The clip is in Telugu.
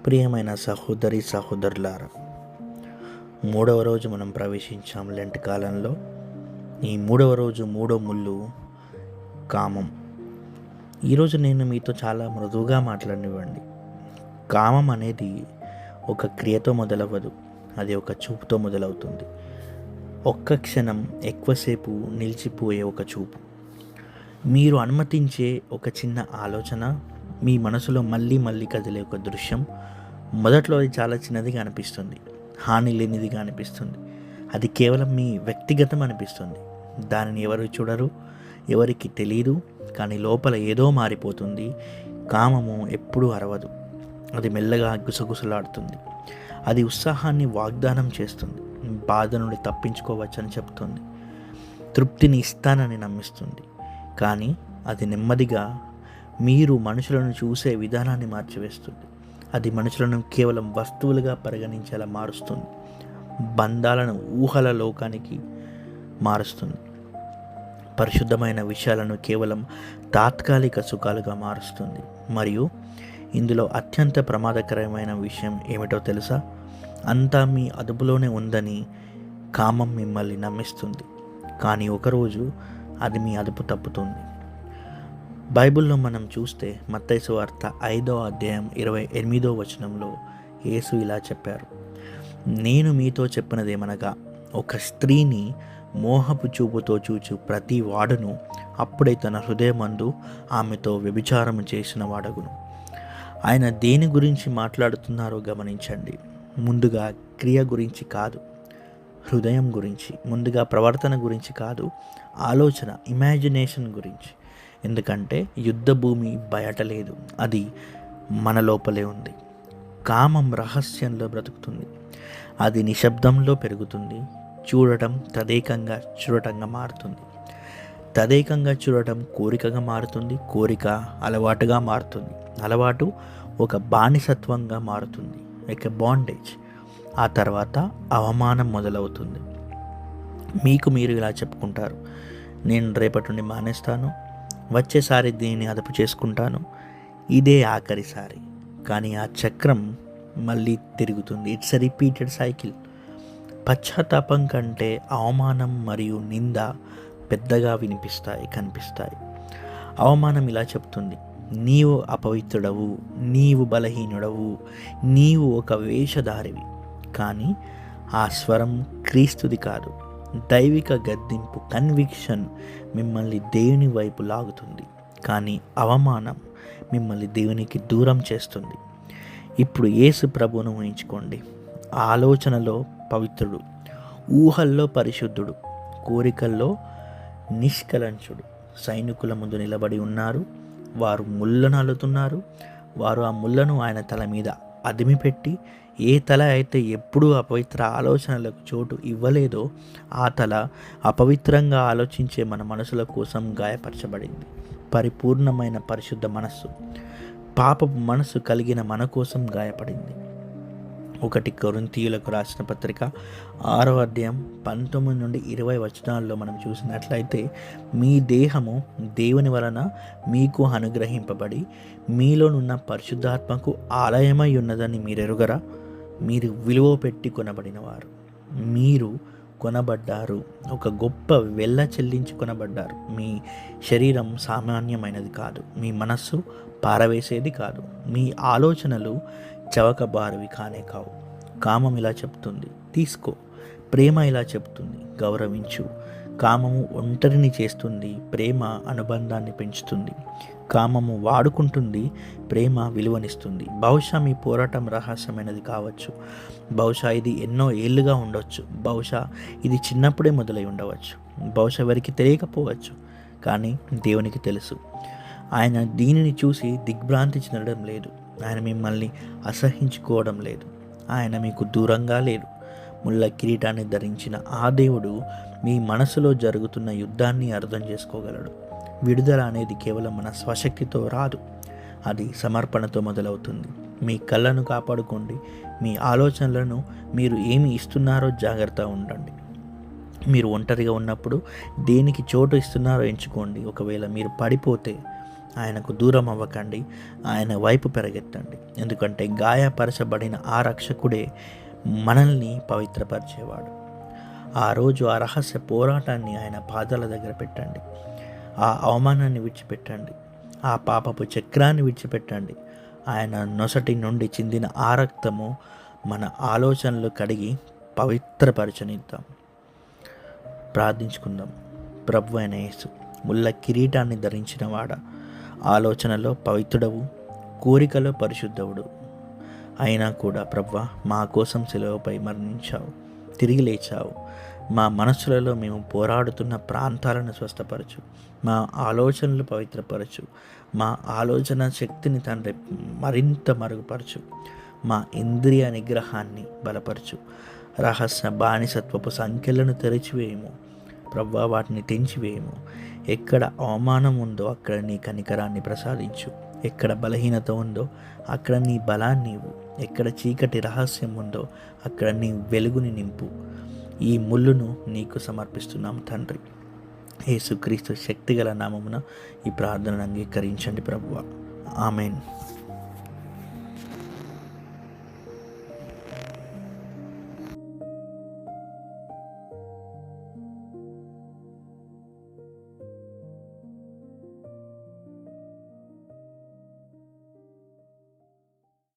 ప్రియమైన సహోదరి సహోదరులారా, 3వ రోజు మనం ప్రవేశించాం లెంట్ కాలంలో. ఈ 3వ రోజు 3వ ముళ్ళు కామం. ఈరోజు నేను మీతో చాలా మృదువుగా మాట్లాడనివ్వండి. కామం అనేది ఒక క్రియతో మొదలవ్వదు, అది ఒక చూపుతో మొదలవుతుంది. ఒక్క క్షణం ఎక్కువసేపు నిలిచిపోయే ఒక చూపు, మీరు అనుమతించే ఒక చిన్న ఆలోచన, మీ మనసులో మళ్ళీ మళ్ళీ కదిలే ఒక దృశ్యం. మొదట్లో అది చాలా చిన్నదిగా అనిపిస్తుంది, హాని లేనిదిగా అనిపిస్తుంది, అది కేవలం మీ వ్యక్తిగతం అనిపిస్తుంది. దానిని ఎవరు చూడరు, ఎవరికి తెలియదు, కానీ లోపల ఏదో మారిపోతుంది. కామము ఎప్పుడూ అరవదు, అది మెల్లగా గుసగుసలాడుతుంది. అది ఉత్సాహాన్ని వాగ్దానం చేస్తుంది, బాధ నుండి తప్పించుకోవచ్చని చెప్తుంది, తృప్తిని ఇస్తానని నమ్మిస్తుంది. కానీ అది నెమ్మదిగా మీరు మనుషులను చూసే విధానాన్ని మార్చివేస్తుంది. అది మనుషులను కేవలం వస్తువులుగా పరిగణించేలా మారుస్తుంది, బంధాలను ఊహల లోకానికి మారుస్తుంది, పరిశుద్ధమైన విషయాలను కేవలం తాత్కాలిక సుఖాలుగా మారుస్తుంది. మరియు ఇందులో అత్యంత ప్రమాదకరమైన విషయం ఏమిటో తెలుసా? అంతా మీ అదుపులోనే ఉందని కామం మిమ్మల్ని నమ్మిస్తుంది, కానీ ఒకరోజు అది మీ అదుపు తప్పుతుంది. బైబిల్లో మనం చూస్తే మత్తయి సువార్త 5వ అధ్యాయం 28వ వచనంలో యేసు ఇలా చెప్పారు, నేను మీతో చెప్పినదేమనగా, ఒక స్త్రీని మోహపు చూపుతో చూచు ప్రతి వాడును అప్పుడే తన హృదయమందు ఆమెతో వ్యభిచారం చేసిన వాడగును. ఆయన దేని గురించి మాట్లాడుతున్నారో గమనించండి. ముందుగా క్రియ గురించి కాదు, హృదయం గురించి. ముందుగా ప్రవర్తన గురించి కాదు, ఆలోచన, ఇమాజినేషన్ గురించి. ఎందుకంటే యుద్ధ భూమి బయట లేదు, అది మన లోపలే ఉంది. కామం రహస్యంలో బ్రతుకుతుంది, అది నిశ్శబ్దంలో పెరుగుతుంది. చూడటం తదేకంగా చూడటంగా మారుతుంది, తదేకంగా చూడటం కోరికగా మారుతుంది, కోరిక అలవాటుగా మారుతుంది, అలవాటు ఒక బానిసత్వంగా మారుతుంది, ఒక బాండేజ్. ఆ తర్వాత అవమానం మొదలవుతుంది. మీకు మీరు ఇలా చెప్పుకుంటారు, నేను రేపటి నుండి మానేస్తాను, వచ్చేసారి దీన్ని అదుపు చేసుకుంటాను, ఇదే ఆఖరిసారి. కానీ ఆ చక్రం మళ్ళీ తిరుగుతుంది. It's a repeated cycle. పశ్చాత్తాపం కంటే అవమానం మరియు నింద పెద్దగా కనిపిస్తాయి. అవమానం ఇలా చెప్తుంది, నీవు అపవిత్రుడవు, నీవు బలహీనుడవు, నీవు ఒక వేషధారివి. కానీ ఆ స్వరం క్రీస్తుది కాదు. దైవిక గద్దింపు, కన్విక్షన్ మిమ్మల్ని దేవుని వైపు లాగుతుంది, కానీ అవమానం మిమ్మల్ని దేవునికి దూరం చేస్తుంది. ఇప్పుడు యేసు ప్రభువును ఊహించుకోండి. ఆలోచనలో పవిత్రుడు, ఊహల్లో పరిశుద్ధుడు, కోరికల్లో నిష్కలంచుడు. సైనికుల ముందు నిలబడి ఉన్నారు, వారు ముళ్ళను అల్లుతున్నారు. వారు ఆ ముళ్ళను ఆయన తల మీద అదిమిపెట్టి, ఏ తల అయితే ఎప్పుడూ అపవిత్ర ఆలోచనలకు చోటు ఇవ్వలేదో ఆ తల అపవిత్రంగా ఆలోచించే మన మనసుల కోసం గాయపరచబడింది. పరిపూర్ణమైన పరిశుద్ధ మనస్సు, పాపపు మనస్సు కలిగిన మన కోసం గాయపడింది. 1 కొరింథీయులకు రాసిన పత్రిక 6వ అధ్యాయం 19 నుండి 20 వచనాల్లో మనం చూసినట్లయితే, మీ దేహము దేవుని వలన మీకు అనుగ్రహింపబడి మీలోనున్న పరిశుద్ధాత్మకు ఆలయమై ఉన్నదని మీరెరుగరా? మీరు విలువ పెట్టి కొనబడినవారు, మీరు కొనబడ్డారు, ఒక గొప్ప వెల చెల్లించి కొనబడ్డారు. మీ శరీరం సామాన్యమైనది కాదు, మీ మనస్సు పారవేసేది కాదు, మీ ఆలోచనలు చవకబారువి కానే కావు. కామం ఇలా చెప్తుంది, తీసుకో. ప్రేమ ఇలా చెప్తుంది, గౌరవించు. కామము ఒంటరిని చేస్తుంది, ప్రేమ అనుబంధాన్ని పెంచుతుంది. కామము వాడుకుంటుంది, ప్రేమ విలువనిస్తుంది. బహుశా మీ పోరాటం రహస్యమైనది కావచ్చు, బహుశా ఇది ఎన్నో ఏళ్ళుగా ఉండవచ్చు, బహుశా ఇది చిన్నప్పుడే మొదలై ఉండవచ్చు, బహుశా ఎవరికి తెలియకపోవచ్చు, కానీ దేవునికి తెలుసు. ఆయన దీనిని చూసి దిగ్భ్రాంతి చెందడం లేదు, ఆయన మిమ్మల్ని అసహించుకోవడం లేదు, ఆయన మీకు దూరంగా లేడు. ముళ్ళ కిరీటాన్ని ధరించిన ఆ దేవుడు మీ మనసులో జరుగుతున్న యుద్ధాన్ని అర్థం చేసుకోగలడు. విడుదల అనేది కేవలం మన స్వశక్తితో రాదు, అది సమర్పణతో మొదలవుతుంది. మీ కళ్ళను కాపాడుకోండి, మీ ఆలోచనలను, మీరు ఏమి ఇస్తున్నారో జాగ్రత్తగా ఉండండి. మీరు ఒంటరిగా ఉన్నప్పుడు దేనికి చోటు ఇస్తున్నారో ఎంచుకోండి. ఒకవేళ మీరు పడిపోతే ఆయనకు దూరం అవ్వకండి, ఆయన వైపు పెరగెత్తండి. ఎందుకంటే గాయపరచబడిన ఆ రక్షకుడే మనల్ని పవిత్రపరిచేవాడు. ఆ రోజు ఆ రహస్య పోరాటాన్ని ఆయన పాదాల దగ్గర పెట్టండి. ఆ అవమానాన్ని విడిచిపెట్టండి, ఆ పాపపు చక్రాన్ని విడిచిపెట్టండి. ఆయన నొసటి నుండి చిందిన ఆ రక్తము మన ఆలోచనలు కడిగి పవిత్రపరచనిద్దాం. ప్రార్థించుకుందాం. ప్రభు అయిన యేసు, ముళ్ళ కిరీటాన్ని ధరించినవాడ, ఆలోచనలో పవిత్రుడవు, కోరికలో పరిశుద్ధవుడు అయినా కూడా ప్రభువా, మా కోసం సెలవుపై మరణించావు, తిరిగి లేచావు. మా మనస్సులలో మేము పోరాడుతున్న ప్రాంతాలను స్వస్థపరచు, మా ఆలోచనలు పవిత్రపరచు, మా ఆలోచన శక్తిని తండ్రి మరింత మరుగుపరచు, మా ఇంద్రియ నిగ్రహాన్ని బలపరచు. రహస్య బానిసత్వపు సంఖ్యలను తెరిచివేయము ప్రభువా, వాటిని తెంచివేయము. ఎక్కడ అవమానం ఉందో అక్కడ నీ కనికరాన్ని ప్రసాదించు. ఎక్కడ బలహీనత ఉందో అక్కడ నీ బలాన్ని ఇవ్వు. ఎక్కడ చీకటి రహస్యం ఉందో అక్కడ నీ వెలుగుని నింపు. ఈ ముళ్ళును నీకు సమర్పిస్తున్నాం తండ్రి. యేసుక్రీస్తు శక్తిగల నామమున ఈ ప్రార్థనను అంగీకరించండి ప్రభువా. ఆమెన్.